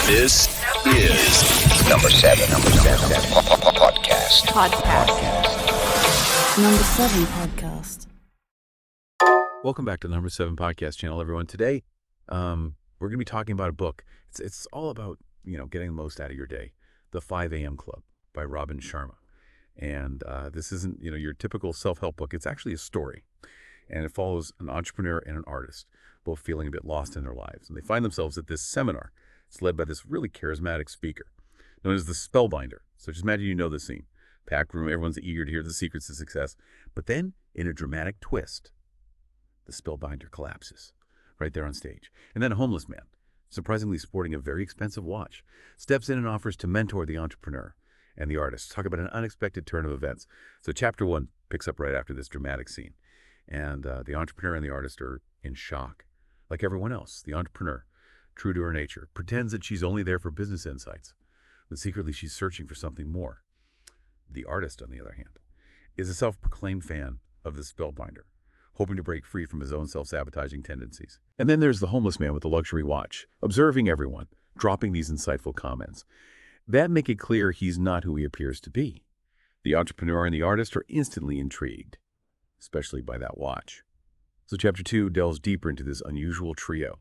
This is number seven podcast. Number 7 podcast. Welcome back to the Number 7 podcast channel, everyone. Today, we're going to be talking about a book. It's all about, getting the most out of your day. The 5 a.m. Club by Robin Sharma. And this isn't, your typical self-help book. It's actually a story. And it follows an entrepreneur and an artist, both feeling a bit lost in their lives. And they find themselves at this seminar. It's led by this really charismatic speaker, known as the Spellbinder. So just imagine you know the scene. Packed room, everyone's eager to hear the secrets to success. But then, in a dramatic twist, the Spellbinder collapses right there on stage. And then a homeless man, surprisingly sporting a very expensive watch, steps in and offers to mentor the entrepreneur and the artist. Talk about an unexpected turn of events. So chapter 1 picks up right after this dramatic scene. And the entrepreneur and the artist are in shock. Like everyone else, the entrepreneur, true to her nature, pretends that she's only there for business insights, but secretly she's searching for something more. The artist, on the other hand, is a self-proclaimed fan of the Spellbinder, hoping to break free from his own self-sabotaging tendencies. And then there's the homeless man with the luxury watch, observing everyone, dropping these insightful comments that make it clear he's not who he appears to be. The entrepreneur and the artist are instantly intrigued, especially by that watch. So chapter 2 delves deeper into this unusual trio.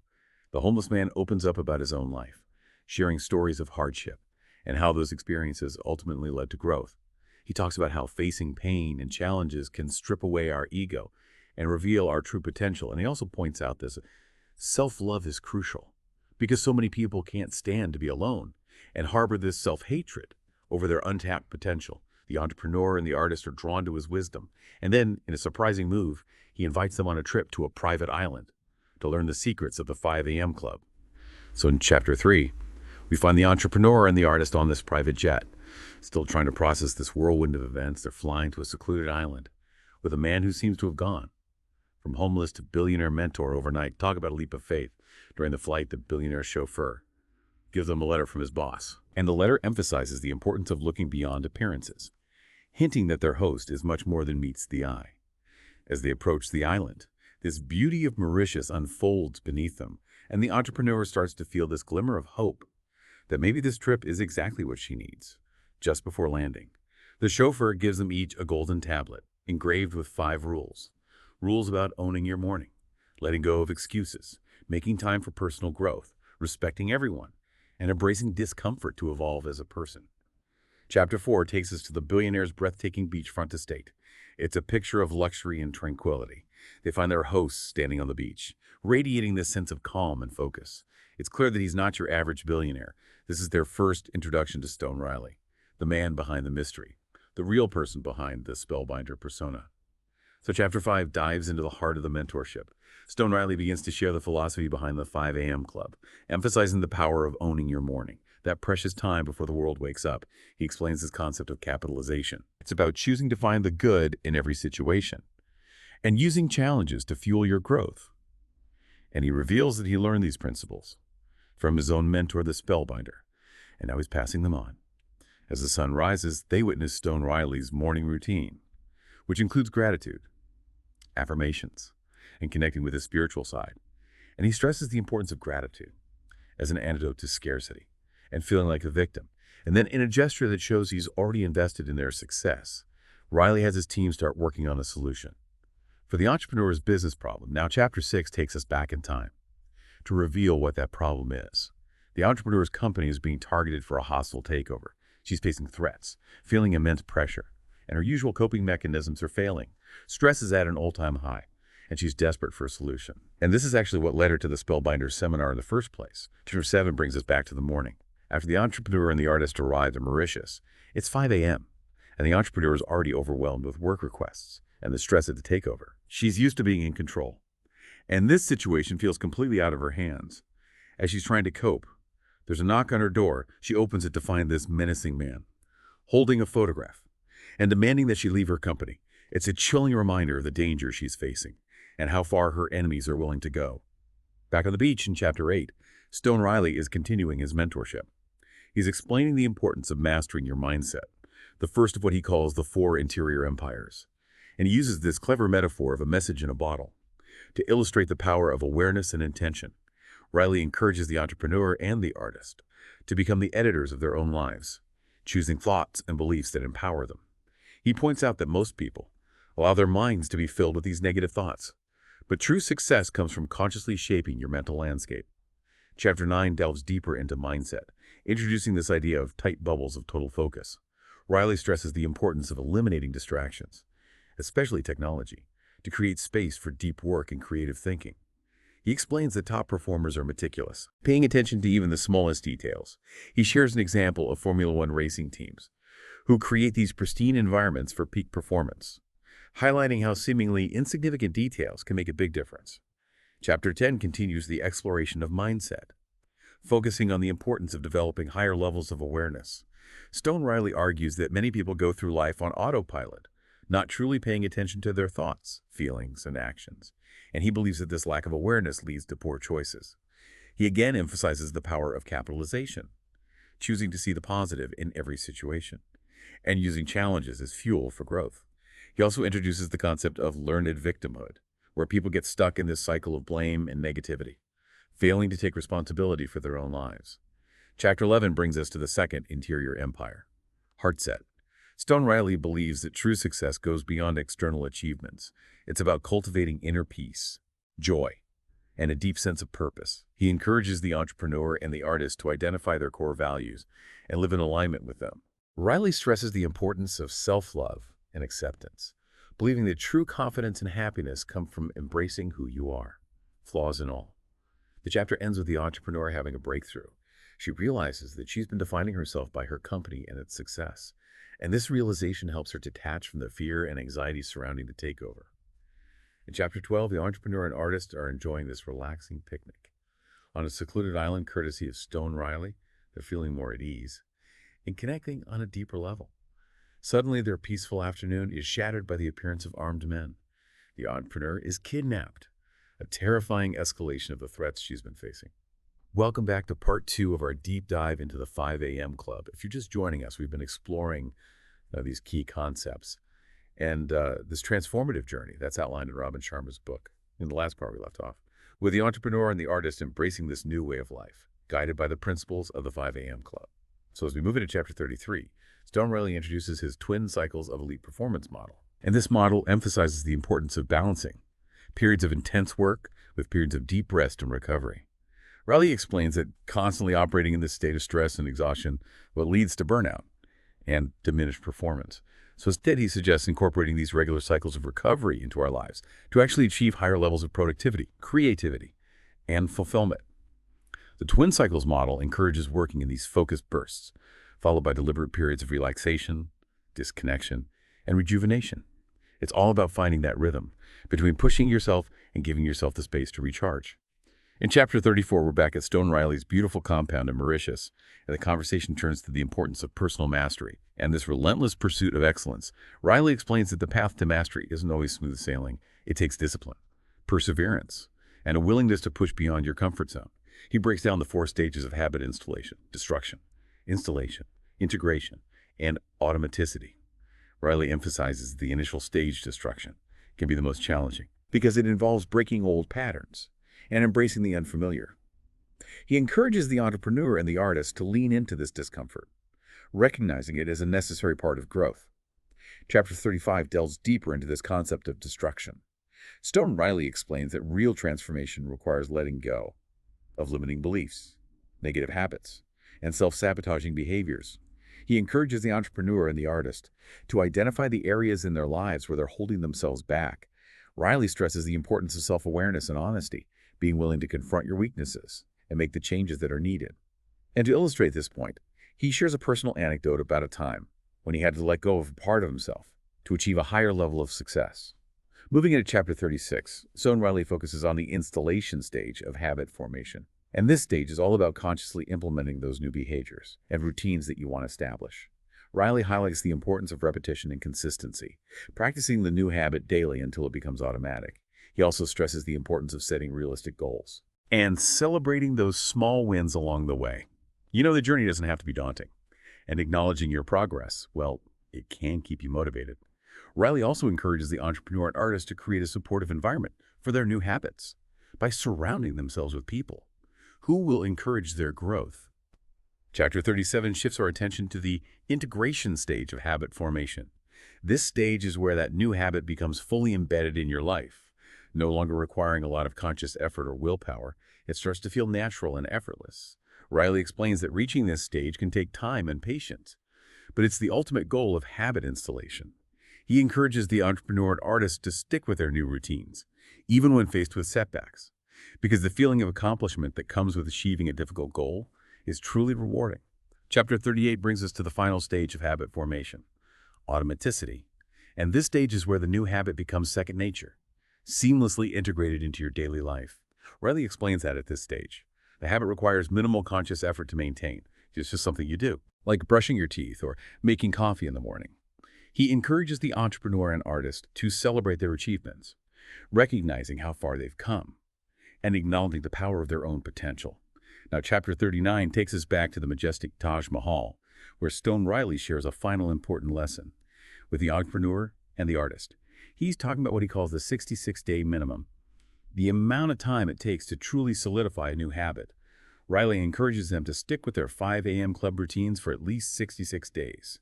The homeless man opens up about his own life, sharing stories of hardship and how those experiences ultimately led to growth. He talks about how facing pain and challenges can strip away our ego and reveal our true potential. And he also points out this self-love is crucial because so many people can't stand to be alone and harbor this self-hatred over their untapped potential. The entrepreneur and the artist are drawn to his wisdom. And then, in a surprising move, he invites them on a trip to a private island to learn the secrets of the 5 a.m. Club. So in chapter 3, we find the entrepreneur and the artist on this private jet, still trying to process this whirlwind of events. They're flying to a secluded island with a man who seems to have gone from homeless to billionaire mentor overnight. Talk about a leap of faith. During the flight, the billionaire chauffeur gives them a letter from his boss. And the letter emphasizes the importance of looking beyond appearances, hinting that their host is much more than meets the eye. As they approach the island, this beauty of Mauritius unfolds beneath them, and the entrepreneur starts to feel this glimmer of hope that maybe this trip is exactly what she needs. Just before landing, the chauffeur gives them each a golden tablet engraved with 5 rules. Rules about owning your morning, letting go of excuses, making time for personal growth, respecting everyone, and embracing discomfort to evolve as a person. Chapter 4 takes us to the billionaire's breathtaking beachfront estate. It's a picture of luxury and tranquility. They find their host standing on the beach, radiating this sense of calm and focus. It's clear that he's not your average billionaire. This is their first introduction to Stone Riley, the man behind the mystery, the real person behind the Spellbinder persona. So chapter 5 dives into the heart of the mentorship. Stone Riley begins to share the philosophy behind the 5 a.m. Club, emphasizing the power of owning your morning, that precious time before the world wakes up. He explains this concept of capitalization. It's about choosing to find the good in every situation and using challenges to fuel your growth. And he reveals that he learned these principles from his own mentor, the Spellbinder, and now he's passing them on. As the sun rises, they witness Stone Riley's morning routine, which includes gratitude, affirmations, and connecting with his spiritual side. And he stresses the importance of gratitude as an antidote to scarcity and feeling like a victim. And then in a gesture that shows he's already invested in their success, Riley has his team start working on a solution for the entrepreneur's business problem. Now, chapter 6 takes us back in time to reveal what that problem is. The entrepreneur's company is being targeted for a hostile takeover. She's facing threats, feeling immense pressure, and her usual coping mechanisms are failing. Stress is at an all-time high, and she's desperate for a solution. And this is actually what led her to the Spellbinder seminar in the first place. Chapter 7 brings us back to the morning. After the entrepreneur and the artist arrive in Mauritius, it's 5 a.m., and the entrepreneur is already overwhelmed with work requests and the stress of the takeover. She's used to being in control, and this situation feels completely out of her hands. As she's trying to cope, there's a knock on her door. She opens it to find this menacing man, holding a photograph and demanding that she leave her company. It's a chilling reminder of the danger she's facing and how far her enemies are willing to go. Back on the beach in chapter 8, Stone Riley is continuing his mentorship. He's explaining the importance of mastering your mindset, the first of what he calls the 4 interior empires. And he uses this clever metaphor of a message in a bottle to illustrate the power of awareness and intention. Riley encourages the entrepreneur and the artist to become the editors of their own lives, choosing thoughts and beliefs that empower them. He points out that most people allow their minds to be filled with these negative thoughts, but true success comes from consciously shaping your mental landscape. Chapter 9 delves deeper into mindset, introducing this idea of tight bubbles of total focus. Riley stresses the importance of eliminating distractions, especially technology, to create space for deep work and creative thinking. He explains that top performers are meticulous, paying attention to even the smallest details. He shares an example of Formula One racing teams, who create these pristine environments for peak performance, highlighting how seemingly insignificant details can make a big difference. Chapter 10 continues the exploration of mindset, focusing on the importance of developing higher levels of awareness. Stone Riley argues that many people go through life on autopilot, not truly paying attention to their thoughts, feelings, and actions, and he believes that this lack of awareness leads to poor choices. He again emphasizes the power of capitalization, choosing to see the positive in every situation, and using challenges as fuel for growth. He also introduces the concept of learned victimhood, where people get stuck in this cycle of blame and negativity, failing to take responsibility for their own lives. Chapter 11 brings us to the second interior empire, heart set. Stone Riley believes that true success goes beyond external achievements. It's about cultivating inner peace, joy, and a deep sense of purpose. He encourages the entrepreneur and the artist to identify their core values and live in alignment with them. Riley stresses the importance of self-love and acceptance, believing that true confidence and happiness come from embracing who you are, flaws and all. The chapter ends with the entrepreneur having a breakthrough. She realizes that she's been defining herself by her company and its success, and this realization helps her detach from the fear and anxiety surrounding the takeover. In Chapter 12, the entrepreneur and artist are enjoying this relaxing picnic. On a secluded island courtesy of Stone Riley, they're feeling more at ease and connecting on a deeper level. Suddenly, their peaceful afternoon is shattered by the appearance of armed men. The entrepreneur is kidnapped, a terrifying escalation of the threats she's been facing. Welcome back to part 2 of our deep dive into the 5 a.m. Club. If you're just joining us, we've been exploring these key concepts and this transformative journey that's outlined in Robin Sharma's book, in the last part we left off, with the entrepreneur and the artist embracing this new way of life, guided by the principles of the 5 a.m. Club. So as we move into Chapter 33, Stone Riley introduces his twin cycles of elite performance model. And this model emphasizes the importance of balancing periods of intense work with periods of deep rest and recovery. Riley explains that constantly operating in this state of stress and exhaustion leads to burnout and diminished performance. So instead, he suggests incorporating these regular cycles of recovery into our lives to actually achieve higher levels of productivity, creativity, and fulfillment. The twin cycles model encourages working in these focused bursts, followed by deliberate periods of relaxation, disconnection, and rejuvenation. It's all about finding that rhythm between pushing yourself and giving yourself the space to recharge. In Chapter 34, we're back at Stone Riley's beautiful compound in Mauritius, and the conversation turns to the importance of personal mastery and this relentless pursuit of excellence. Riley explains that the path to mastery isn't always smooth sailing. It takes discipline, perseverance, and a willingness to push beyond your comfort zone. He breaks down the 4 stages of habit destruction, installation, integration, and automaticity. Riley emphasizes the initial stage destruction can be the most challenging because it involves breaking old patterns and embracing the unfamiliar. He encourages the entrepreneur and the artist to lean into this discomfort, recognizing it as a necessary part of growth. Chapter 35 delves deeper into this concept of destruction. Stone Riley explains that real transformation requires letting go of limiting beliefs, negative habits, and self-sabotaging behaviors. He encourages the entrepreneur and the artist to identify the areas in their lives where they're holding themselves back. Riley stresses the importance of self-awareness and honesty, being willing to confront your weaknesses and make the changes that are needed. And to illustrate this point, he shares a personal anecdote about a time when he had to let go of a part of himself to achieve a higher level of success. Moving into Chapter 36, Stone Riley focuses on the installation stage of habit formation. And this stage is all about consciously implementing those new behaviors and routines that you want to establish. Riley highlights the importance of repetition and consistency, practicing the new habit daily until it becomes automatic. He also stresses the importance of setting realistic goals and celebrating those small wins along the way. You know, the journey doesn't have to be daunting, and acknowledging your progress, well, it can keep you motivated. Riley also encourages the entrepreneur and artist to create a supportive environment for their new habits by surrounding themselves with people who will encourage their growth. Chapter 37 shifts our attention to the integration stage of habit formation. This stage is where that new habit becomes fully embedded in your life. No longer requiring a lot of conscious effort or willpower, it starts to feel natural and effortless. Riley explains that reaching this stage can take time and patience, but it's the ultimate goal of habit installation. He encourages the entrepreneur and artist to stick with their new routines, even when faced with setbacks, because the feeling of accomplishment that comes with achieving a difficult goal is truly rewarding. Chapter 38 brings us to the final stage of habit formation, automaticity. And this stage is where the new habit becomes second nature, seamlessly integrated into your daily life. Riley explains that at this stage, the habit requires minimal conscious effort to maintain. It's just something you do, like brushing your teeth or making coffee in the morning. He encourages the entrepreneur and artist to celebrate their achievements, recognizing how far they've come, and acknowledging the power of their own potential. Now, Chapter 39 takes us back to the majestic Taj Mahal, where Stone Riley shares a final important lesson with the entrepreneur and the artist. He's talking about what he calls the 66-day minimum, the amount of time it takes to truly solidify a new habit. Riley encourages them to stick with their 5 a.m. club routines for at least 66 days,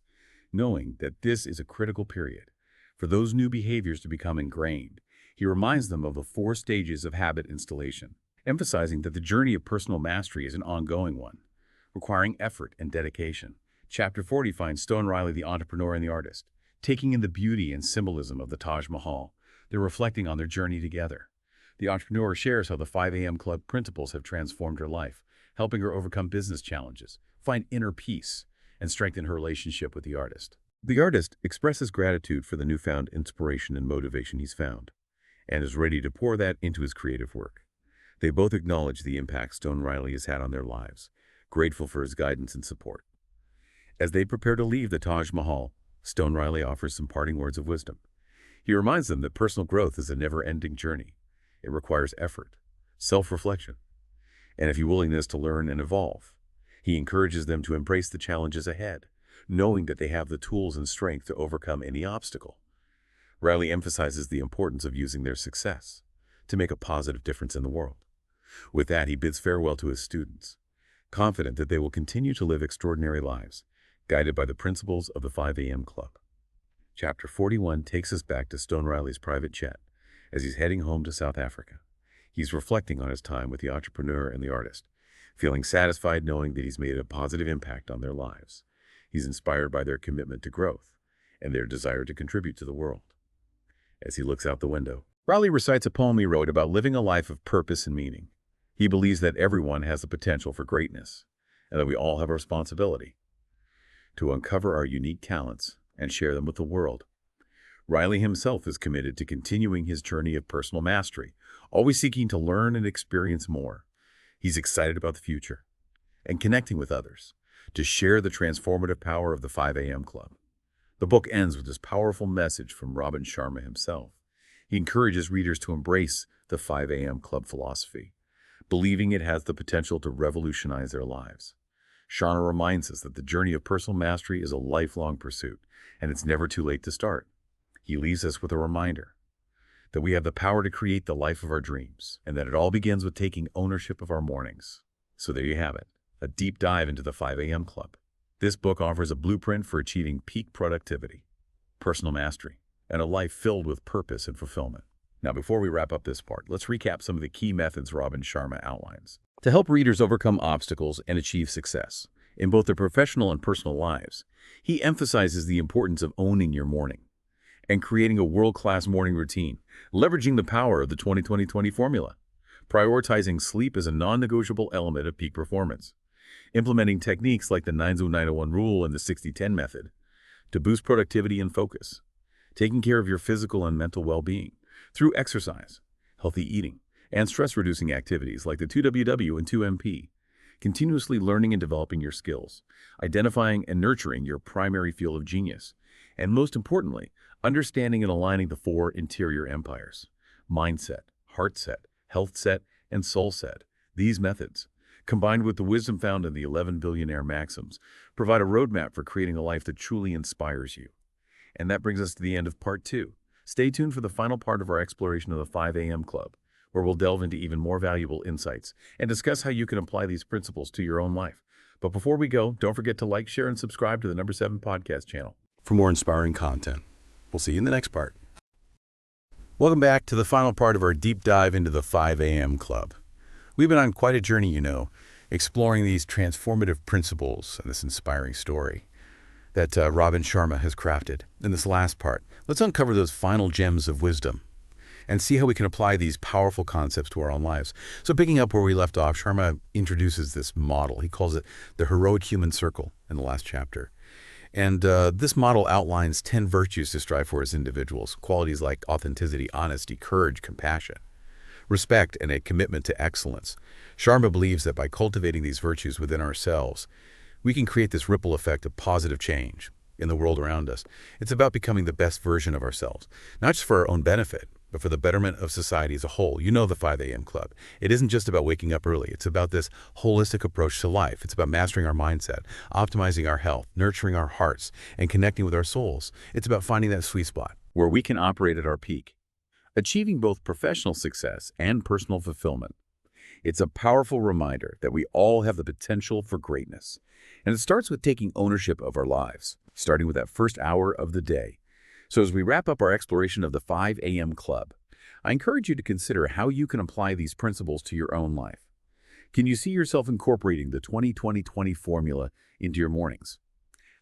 knowing that this is a critical period for those new behaviors to become ingrained. He reminds them of the 4 stages of habit installation, emphasizing that the journey of personal mastery is an ongoing one, requiring effort and dedication. Chapter 40 finds Stone Riley, the entrepreneur and the artist, taking in the beauty and symbolism of the Taj Mahal. They're reflecting on their journey together. The entrepreneur shares how the 5 a.m. club principles have transformed her life, helping her overcome business challenges, find inner peace, and strengthen her relationship with the artist. The artist expresses gratitude for the newfound inspiration and motivation he's found, and is ready to pour that into his creative work. They both acknowledge the impact Stone Riley has had on their lives, grateful for his guidance and support. As they prepare to leave the Taj Mahal, Stone Riley offers some parting words of wisdom. He reminds them that personal growth is a never-ending journey. It requires effort, self-reflection, and a willingness to learn and evolve. He encourages them to embrace the challenges ahead, knowing that they have the tools and strength to overcome any obstacle. Riley emphasizes the importance of using their success to make a positive difference in the world. With that, he bids farewell to his students, confident that they will continue to live extraordinary lives, guided by the principles of the 5 a.m. Club. Chapter 41 takes us back to Stone Riley's private jet as he's heading home to South Africa. He's reflecting on his time with the entrepreneur and the artist, feeling satisfied knowing that he's made a positive impact on their lives. He's inspired by their commitment to growth and their desire to contribute to the world. As he looks out the window, Riley recites a poem he wrote about living a life of purpose and meaning. He believes that everyone has the potential for greatness, and that we all have a responsibility to uncover our unique talents and share them with the world. Riley himself is committed to continuing his journey of personal mastery, always seeking to learn and experience more. He's excited about the future and connecting with others to share the transformative power of the 5 a.m. Club. The book ends with this powerful message from Robin Sharma himself. He encourages readers to embrace the 5 a.m. Club philosophy, believing it has the potential to revolutionize their lives. Sharma reminds us that the journey of personal mastery is a lifelong pursuit, and it's never too late to start. He leaves us with a reminder that we have the power to create the life of our dreams, and that it all begins with taking ownership of our mornings. So there you have it, a deep dive into the 5 a.m. Club. This book offers a blueprint for achieving peak productivity, personal mastery, and a life filled with purpose and fulfillment. Now, before we wrap up this part, let's recap some of the key methods Robin Sharma outlines to help readers overcome obstacles and achieve success in both their professional and personal lives. He emphasizes the importance of owning your morning and creating a world-class morning routine, leveraging the power of the 20-20-20 formula, prioritizing sleep as a non-negotiable element of peak performance, implementing techniques like the 9-0-9-1 rule and the 60-10 method to boost productivity and focus, taking care of your physical and mental well-being through exercise, healthy eating, and stress-reducing activities like the 2WW and 2MP, continuously learning and developing your skills, identifying and nurturing your primary field of genius, and most importantly, understanding and aligning the 4 interior empires: mindset, heart set, health set, and soul set. These methods, combined with the wisdom found in the 11 billionaire maxims, provide a roadmap for creating a life that truly inspires you. And that brings us to the end of part 2. Stay tuned for the final part of our exploration of the 5 a.m. Club, where we'll delve into even more valuable insights and discuss how you can apply these principles to your own life. But before we go, don't forget to like, share, and subscribe to the Number 7 Podcast channel for more inspiring content. We'll see you in the next part. Welcome back to the final part of our deep dive into the 5 a.m. Club. We've been on quite a journey, exploring these transformative principles and this inspiring story that Robin Sharma has crafted. In this last part, let's uncover those final gems of wisdom and see how we can apply these powerful concepts to our own lives. So picking up where we left off, Sharma introduces this model. He calls it the heroic human circle in the last chapter. And this model outlines 10 virtues to strive for as individuals, qualities like authenticity, honesty, courage, compassion, respect, and a commitment to excellence. Sharma believes that by cultivating these virtues within ourselves, we can create this ripple effect of positive change in the world around us. It's about becoming the best version of ourselves, not just for our own benefit, but for the betterment of society as a whole. You know the 5 a.m. Club. It isn't just about waking up early. It's about this holistic approach to life. It's about mastering our mindset, optimizing our health, nurturing our hearts, and connecting with our souls. It's about finding that sweet spot where we can operate at our peak, achieving both professional success and personal fulfillment. It's a powerful reminder that we all have the potential for greatness. And it starts with taking ownership of our lives, starting with that first hour of the day. So as we wrap up our exploration of the 5 a.m. Club, I encourage you to consider how you can apply these principles to your own life. Can you see yourself incorporating the 20-20-20 formula into your mornings?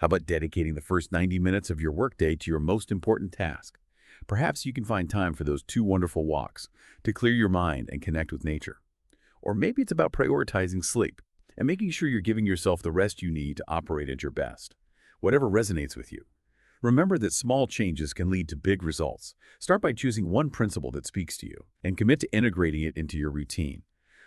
How about dedicating the first 90 minutes of your workday to your most important task? Perhaps you can find time for those 2 wonderful walks to clear your mind and connect with nature. Or maybe it's about prioritizing sleep and making sure you're giving yourself the rest you need to operate at your best. Whatever resonates with you. Remember that small changes can lead to big results. Start by choosing one principle that speaks to you and commit to integrating it into your routine.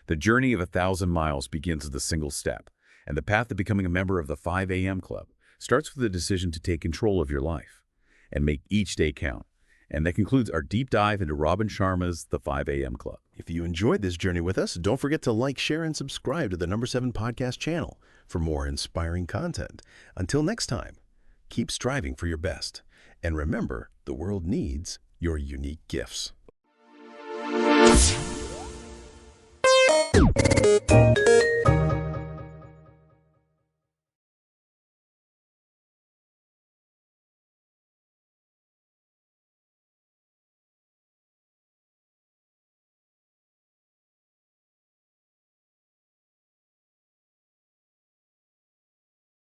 The journey of 1,000 miles begins with a single step, and the path to becoming a member of the 5 a.m. Club starts with the decision to take control of your life and make each day count. And that concludes our deep dive into Robin Sharma's The 5 a.m. Club. If you enjoyed this journey with us, don't forget to like, share, and subscribe to the Number 7 Podcast channel for more inspiring content. Until next time, keep striving for your best. And remember, the world needs your unique gifts.